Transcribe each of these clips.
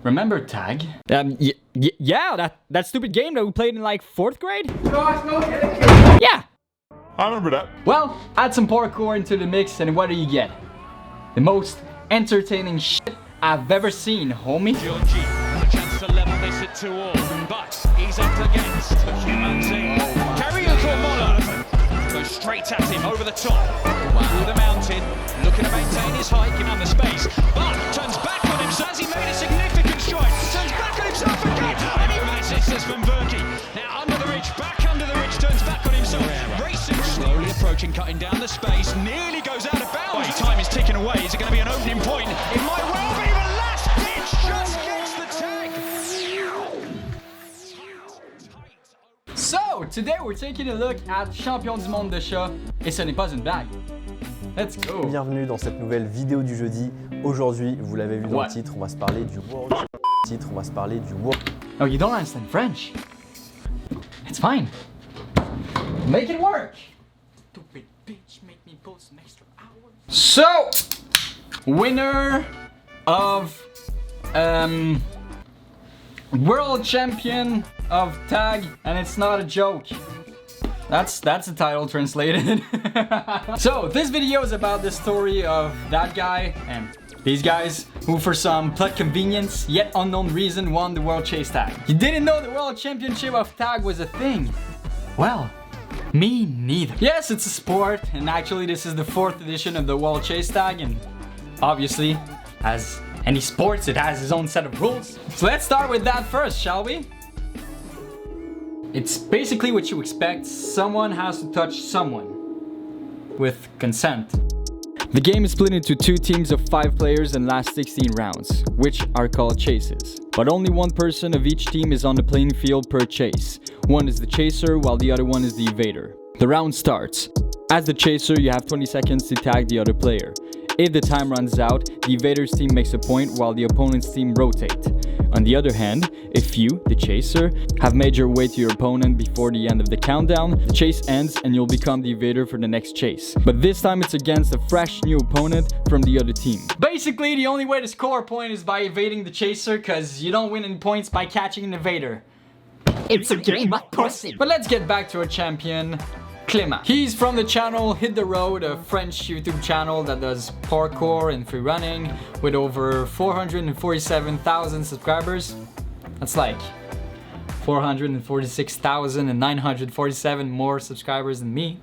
Remember tag? Yeah, that stupid game that we played in like 4th grade? Yeah. I remember that. Well, add some parkour into the mix and what do you get? The most entertaining shit I've ever seen, homie. Georgie, a chance to level this at 2-all, but he's up against a human team. Kariuko Mono goes straight at him over the top, through the mountain, looking to maintain his height, giving him the space, but turns back on him, so has he made a significant stride, turns back on himself again, and even assistance from Verki. Now under the ridge, back under the ridge, turns back on himself, racing, slowly approaching, cutting down the space, nearly goes out of bounds. Time is ticking away, is it going to be an opening point? It might well be, but last pitch just gets the tag. So, today we're taking a look at Champion du monde de chat, et ce n'est pas une blague. Let's go! Bienvenue dans cette nouvelle vidéo du jeudi. Aujourd'hui, vous l'avez vu dans le titre, on va se parler du World. Oh, you don't understand French? It's fine. Make it work! Stupid bitch, make me pull some extra hours. So, winner of world champion of tag, and it's not a joke. That's the title translated. So this video is about the story of that guy and these guys who for some plot convenience yet unknown reason won the world chase tag. You didn't know the world championship of tag was a thing? Well, me neither. Yes, it's a sport, and actually this is the 4th edition of the world chase tag, and obviously, as any sports, it has its own set of rules. So let's start with that first, shall we? It's basically what you expect. Someone has to touch someone with consent. The game is split into 2 teams of 5 players and lasts 16 rounds, which are called chases. But only one person of each team is on the playing field per chase. One is the chaser, while the other one is the evader. The round starts. As the chaser, you have 20 seconds to tag the other player. If the time runs out, the evader's team makes a point while the opponent's team rotate. On the other hand, if you, the chaser, have made your way to your opponent before the end of the countdown, the chase ends and you'll become the evader for the next chase. But this time it's against a fresh new opponent from the other team. Basically, the only way to score a point is by evading the chaser, cause you don't win any points by catching an evader. It's a game of pussy. But let's get back to our champion, Clément. He's from the channel Hit the Road, a French YouTube channel that does parkour and free running with over 447,000 subscribers. That's like 446,947 more subscribers than me.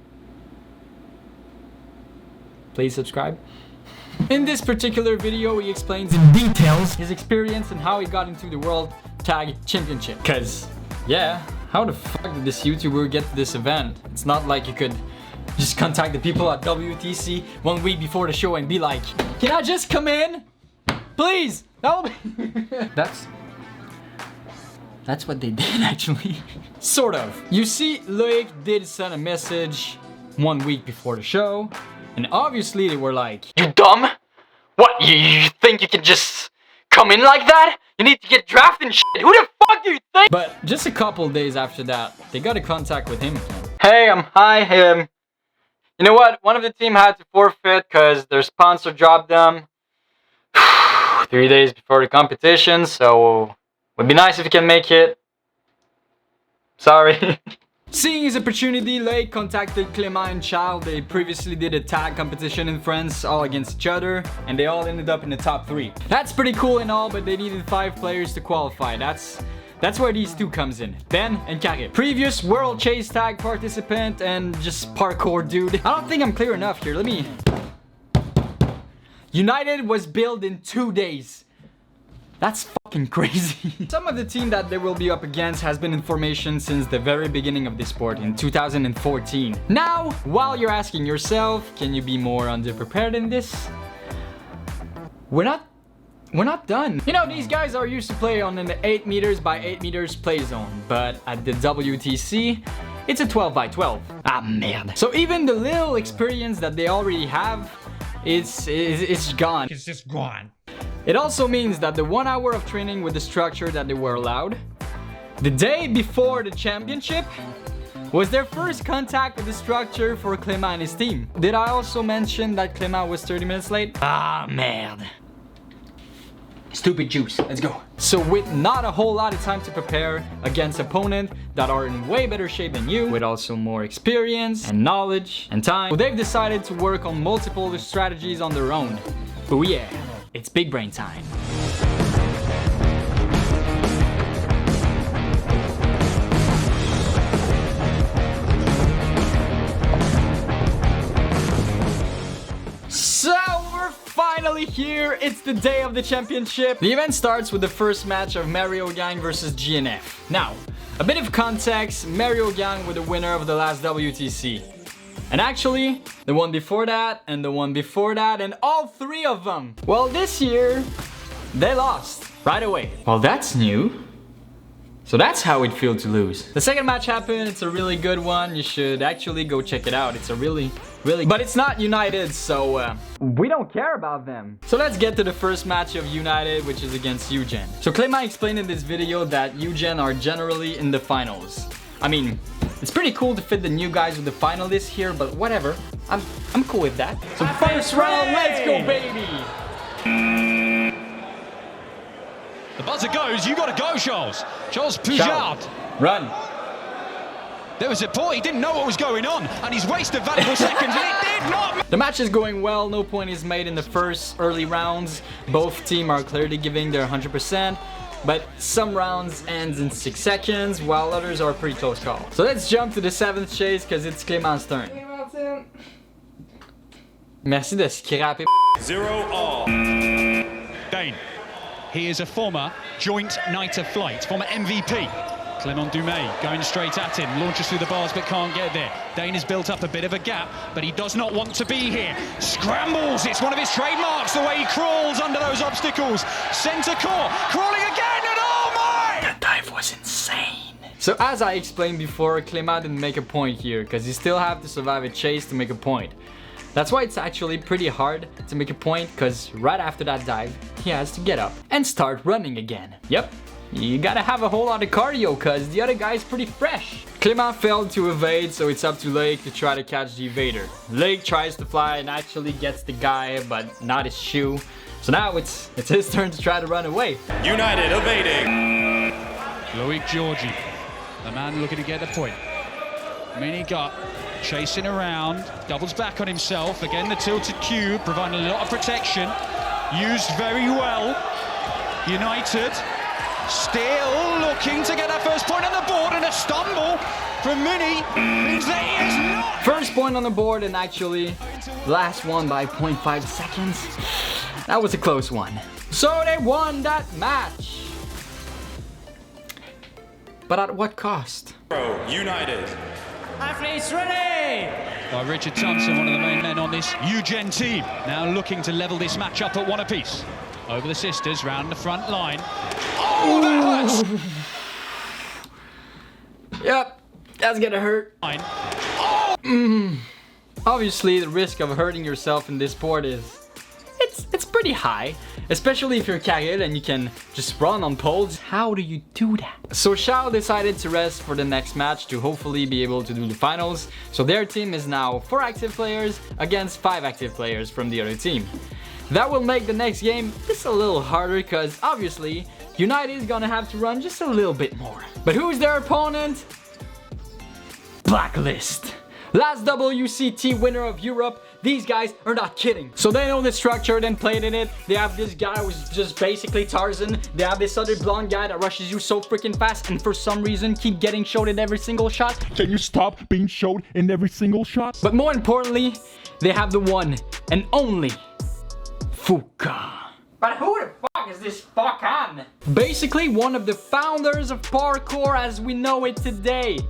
Please subscribe. In this particular video, he explains in details his experience and how he got into the World Tag Championship. Cause, yeah, how the fuck did this YouTuber get to this event? It's not like you could just contact the people at WTC 1 week before the show and be like, can I just come in? Please! That will be That's what they did actually. Sort of. You see, Loic did send a message 1 week before the show, and obviously they were like, you dumb? What, you think you can just come in like that? You need to get drafted and shit. Who the fuck do you think? But just a couple days after that, they got in contact with him again. Hey, hi, you know what? One of the team had to forfeit because their sponsor dropped them 3 days before the competition, so would be nice if you can make it. Sorry. Seeing his opportunity, Loic contacted Clément and Charles. They previously did a tag competition in France, all against each other, and they all ended up in the top 3. That's pretty cool and all, but they needed 5 players to qualify. That's where these 2 comes in, Ben and Karim. Previous World Chase Tag participant and just parkour dude. I don't think I'm clear enough here, let me... United was built in 2 days. That's fucking crazy. Some of the team that they will be up against has been in formation since the very beginning of this sport in 2014. Now, while you're asking yourself, can you be more underprepared in this? We're not done. You know, these guys are used to play on an 8 meters by 8 meters play zone, but at the WTC, it's a 12 by 12. Ah, merde. So even the little experience that they already have, it's gone. It's just gone. It also means that the 1 hour of training with the structure that they were allowed, the day before the championship, was their first contact with the structure for Clément and his team. Did I also mention that Clément was 30 minutes late? Ah, merde. Stupid juice. Let's go. So with not a whole lot of time to prepare against opponents that are in way better shape than you, with also more experience and knowledge and time, well, they've decided to work on multiple strategies on their own. Oh yeah, it's big brain time. So we're finally here. It's the day of the championship. The event starts with the first match of Mario Gang versus GNF. Now, a bit of context, Mario Gang were the winner of the last WTC. And actually, the one before that, and the one before that, and all three of them. Well, this year, they lost right away. Well, that's new. So that's how it feels to lose. The second match happened. It's a really good one. You should actually go check it out. It's a really, but it's not United, so we don't care about them. So let's get to the first match of United, which is against Eugen. So Clément explained in this video that Eugen are generally in the finals. I mean, it's pretty cool to fit the new guys with the finalists here, but whatever. I'm cool with that. So first round, let's go, baby. The buzzer goes, you gotta go, Charles. Charles Pujard. Run. There was a point, he didn't know what was going on, and he's wasted valuable seconds, and it did not. The match is going well, no point is made in the first early rounds. Both teams are clearly giving their 100%, but some rounds ends in 6 seconds, while others are pretty close call. So let's jump to the 7th chase, because it's Clément's turn. Merci de scraper. 0-all. Dane. He is a former joint night of flight, former MVP. Clément Dumais going straight at him, launches through the bars but can't get there. Dane has built up a bit of a gap, but he does not want to be here. Scrambles, it's one of his trademarks, the way he crawls under those obstacles. Centre core, crawling again, and oh my! That dive was insane. So as I explained before, Clément didn't make a point here, because you still have to survive a chase to make a point. That's why it's actually pretty hard to make a point, because right after that dive, he has to get up and start running again. Yep, you gotta have a whole lot of cardio, because the other guy's pretty fresh. Clément failed to evade, so it's up to Lake to try to catch the evader. Lake tries to fly and actually gets the guy, but not his shoe. So now it's his turn to try to run away. United evading. Loic Georgie, the man looking to get the point. Mini gut. Chasing around, doubles back on himself. Again, the tilted cube, providing a lot of protection. Used very well. United still looking to get that first point on the board, and a stumble from Mini means that he is not. First point on the board, and actually last one by 0.5 seconds. That was a close one. So they won that match. But at what cost? United. Athletes ready! By Richard Thompson, one of the main men on this Eugen team. Now looking to level this match up at 1 apiece. Over the sisters, round the front line. Oh, that hurts! Yep, that's gonna hurt. Oh. Obviously, the risk of hurting yourself in this sport is... It's pretty high, especially if you're Kagel and you can just run on poles. How do you do that? So Shao decided to rest for the next match to hopefully be able to do the finals. So their team is now 4 active players against 5 active players from the other team. That will make the next game just a little harder, because obviously United is gonna have to run just a little bit more. But who's their opponent? Blacklist. Last WCT winner of Europe. These guys are not kidding. So they know the structure, then played in it. They have this guy who's just basically Tarzan. They have this other blonde guy that rushes you so freaking fast and for some reason keep getting showed in every single shot. Can you stop being showed in every single shot? But more importantly, they have the one and only Fuka. But who the fuck is this fuckan? Basically one of the founders of parkour as we know it today.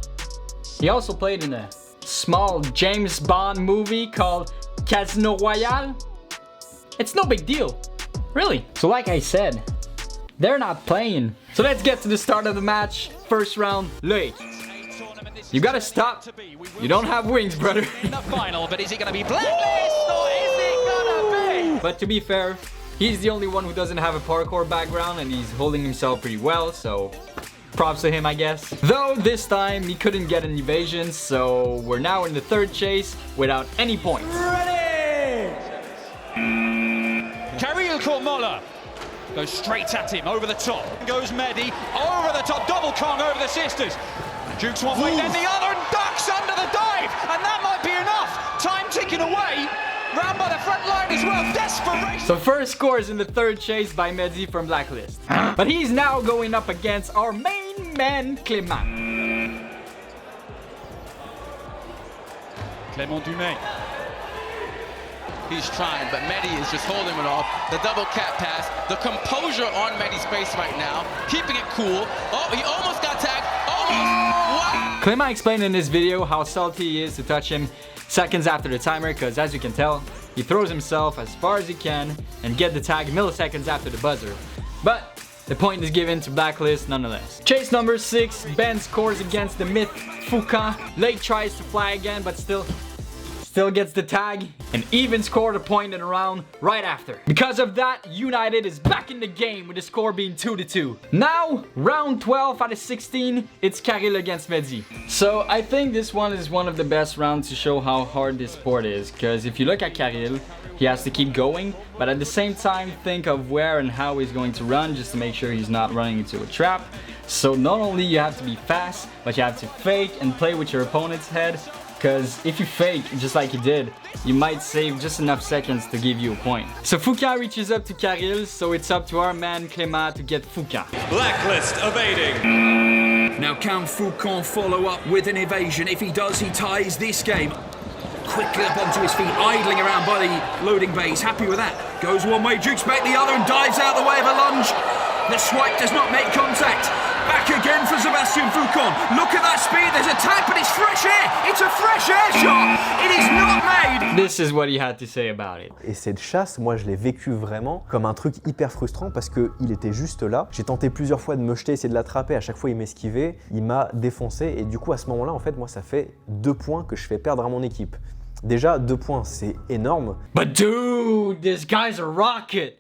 He also played in a small James Bond movie called Casino Royale. It's no big deal, really. So like I said, they're not playing. So let's get to the start of the match. First round, Lake. You gotta stop. You don't have wings, brother. In the final, but is it gonna be Blacklist or is it gonna be? But to be fair, he's the only one who doesn't have a parkour background and he's holding himself pretty well, so props to him, I guess. Though this time he couldn't get an evasion, so we're now in the third chase without any points. Ready! Kirill Kormola Goes straight at him, over the top. Goes Mehdi, over the top, double Kong over the sisters. Jukes one way, then the other, and ducks under the dive. And that might be enough. Time ticking away. Round by the front line as well, desperation. So first scores in the third chase by Mehdi from Blacklist. But he's now going up against our main man, Clément. Clément Dumais. He's trying, but Mehdi is just holding it off. The double cat pass, the composure on Mehdi's face right now, keeping it cool. Oh, he almost got tagged, almost. Wow. Clément explained in this video how salty he is to touch him seconds after the timer, because as you can tell, he throws himself as far as he can and get the tag milliseconds after the buzzer. But the point is given to Blacklist nonetheless. Chase number 6, Ben scores against the myth Foucault. Lake tries to fly again, but still gets the tag and even scored a point in a round right after. Because of that, United is back in the game with the score being 2-2. Now, round 12 out of 16, it's Karil against Mehdi. So I think this one is one of the best rounds to show how hard this sport is, because if you look at Karil, he has to keep going, but at the same time think of where and how he's going to run just to make sure he's not running into a trap. So not only you have to be fast, but you have to fake and play with your opponent's head. Because if you fake, just like he did, you might save just enough seconds to give you a point. So Foucault reaches up to Karil, so it's up to our man Clément to get Foucault. Blacklist evading. Now can Foucault follow up with an evasion? If he does, he ties this game. Quickly up onto his feet, idling around by the loading bay. He's happy with that. Goes one way, jukes back the other and dives out the way of a lunge. The swipe does not make contact. Back again for Sébastien Foucault. Look at that speed, there's a tag, but it's fresh air. It's a fresh air shot. It is not made. This is what he had to say about it. Et cette chasse, moi je l'ai vécu vraiment comme un truc hyper frustrant parce qu'il était juste là. J'ai tenté plusieurs fois de me jeter, essayer de l'attraper, à chaque fois il m'esquivait, il m'a défoncé et du coup à ce moment-là en fait moi ça fait 2 points que je fais perdre à mon équipe. Déjà 2 points c'est énorme. But dude, this guy's a rocket.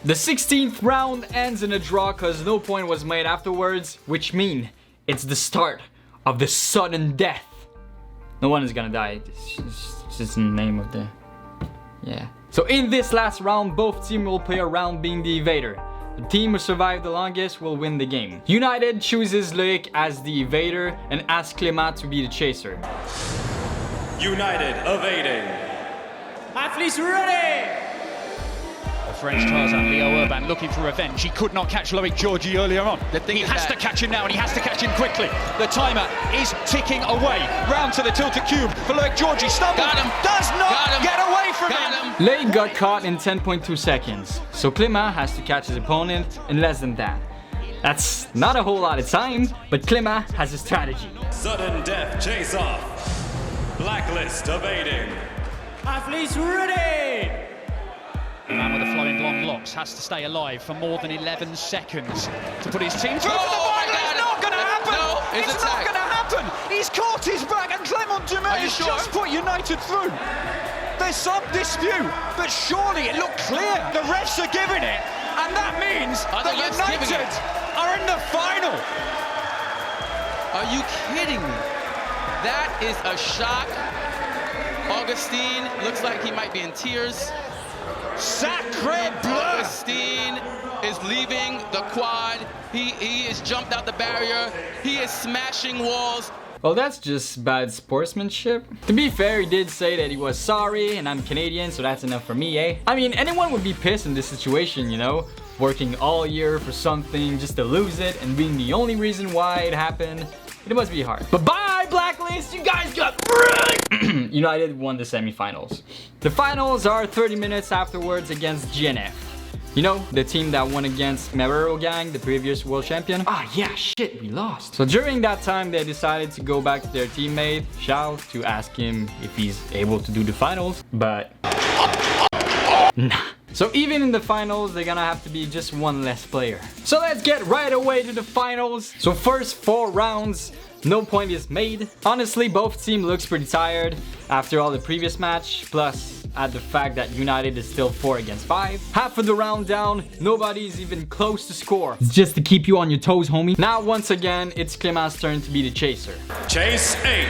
The 16th round ends in a draw because no point was made afterwards, which means it's the start of the sudden death. No one is gonna die, it's just the name of the... yeah. So in this last round, both teams will play a round being the evader. The team who survived the longest will win the game. United chooses Loic as the evader and asks Clément to be the chaser. United evading. Athletes ready! French Tarzan, Leo Urban, looking for revenge. He could not catch Loic Georgie earlier on. He has to catch him now, and he has to catch him quickly. The timer is ticking away. Round to the tilted cube for Loic Georgie. Stumbled. Got him. Does not get away from him. Loic got caught in 10.2 seconds, so Clément has to catch his opponent in less than that. That's not a whole lot of time, but Clément has a strategy. Sudden death chase off. Blacklist evading. Athletes ready! The man with the flowing blonde locks has to stay alive for more than 11 seconds to put his team through for the final. It's not going to happen. No, it's not going to happen. He's caught his back, and Clément Dumais has just put United through. There's some dispute, but surely it looked clear. The refs are giving it, and that means that United are in the final. Are you kidding me? That is a shock. Augustine looks like he might be in tears. Sacre bleu! Augustine is leaving the quad. He is jumped out the barrier. He is smashing walls. Well, that's just bad sportsmanship. To be fair, he did say that he was sorry, and I'm Canadian, so that's enough for me, eh? I mean, anyone would be pissed in this situation, you know? Working all year for something just to lose it, and being the only reason why it happened. It must be hard. But bye, Blacklist! You guys got wrecked! United won the semifinals. The finals are 30 minutes afterwards against GNF. You know, the team that won against Merero Gang, the previous world champion. Ah, yeah, shit, we lost. So during that time, they decided to go back to their teammate, Shao, to ask him if he's able to do the finals. But... nah. So even in the finals, they're gonna have to be just one less player. So let's get right away to the finals. So first 4 rounds, no point is made. Honestly, both teams looks pretty tired after all the previous match, plus add the fact that United is still 4 against 5. Half of the round down, nobody's even close to score. It's just to keep you on your toes, homie. Now once again, it's Clément's turn to be the chaser. Chase 8.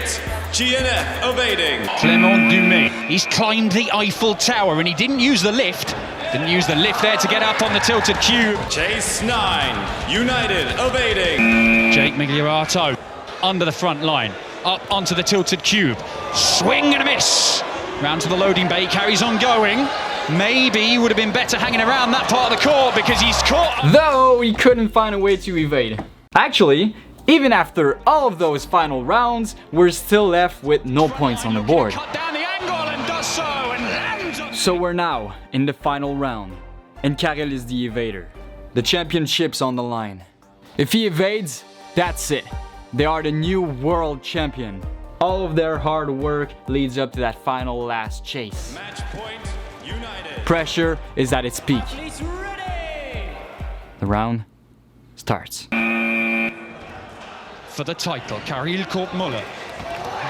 GNF evading. Clément Dumais, he's climbed the Eiffel Tower and he didn't use the lift. Didn't use the lift there to get up on the tilted cube. Chase 9, United evading. Jake Migliarato under the front line, up onto the tilted cube. Swing and a miss. Round to the loading bay, carries on going. Maybe would have been better hanging around that part of the court because he's caught. Though he couldn't find a way to evade. Actually, even after all of those final rounds, we're still left with no points on the board. Cut down the angle and does so and lands on. So we're now in the final round, and Karel is the evader. The championship's on the line. If he evades, that's it. They are the new world champion. All of their hard work leads up to that final last chase. Match point, United. Pressure is at its peak. Athletes ready. The round starts. For the title, Karel Kortmuller.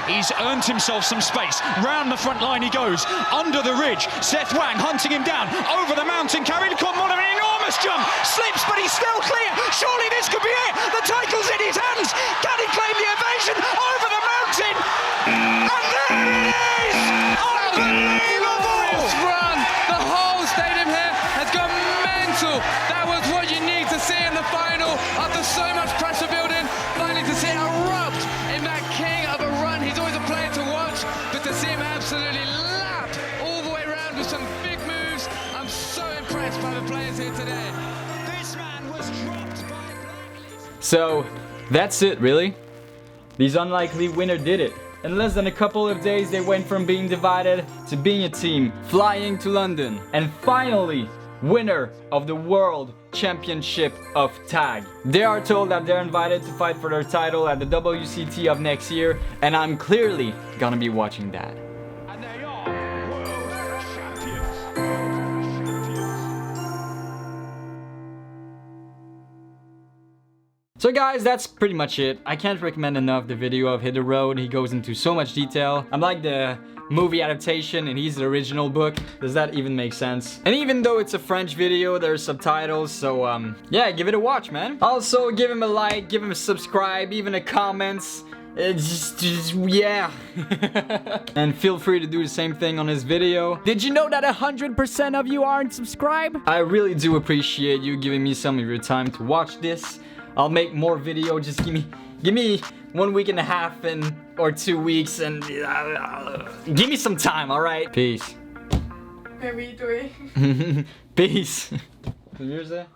He's earned himself some space. Round the front line he goes. Under the ridge. Seth Wang hunting him down. Over the mountain. Karel Kortmuller, an enormous jump. Slips, but he's still clear. Surely this could be it. The title's in his hands. Can he claim the evasion? Over the mountain. And there it is! Unbelievable! Run! The whole stadium here has gone mental. That was what you need to see in the final. After so much pressure building, finally to see it erupt in that king of a run. He's always a player to watch, but to see him absolutely lap all the way around with some big moves, I'm so impressed by the players here today. This man was dropped by Blacklist. So, that's it, really? These unlikely winner did it. In less than a couple of days, they went from being divided to being a team, flying to London, and finally, winner of the World Championship of Tag. They are told that they're invited to fight for their title at the WCT of next year, and I'm clearly gonna be watching that. And they are world champions. So guys, that's pretty much it. I can't recommend enough the video of Hit the Road. He goes into so much detail. I'm like the movie adaptation and he's the original book. Does that even make sense? And even though it's a French video, there's subtitles, so yeah, give it a watch, man. Also, give him a like, give him a subscribe, even a comments. Just yeah. And feel free to do the same thing on this video. Did you know that 100% of you aren't subscribed? I really do appreciate you giving me some of your time to watch this. I'll make more video. Just give me 1 week and a half or 2 weeks and give me some time, all right? Peace. What are we doing? Peace. Wat wil je zeggen?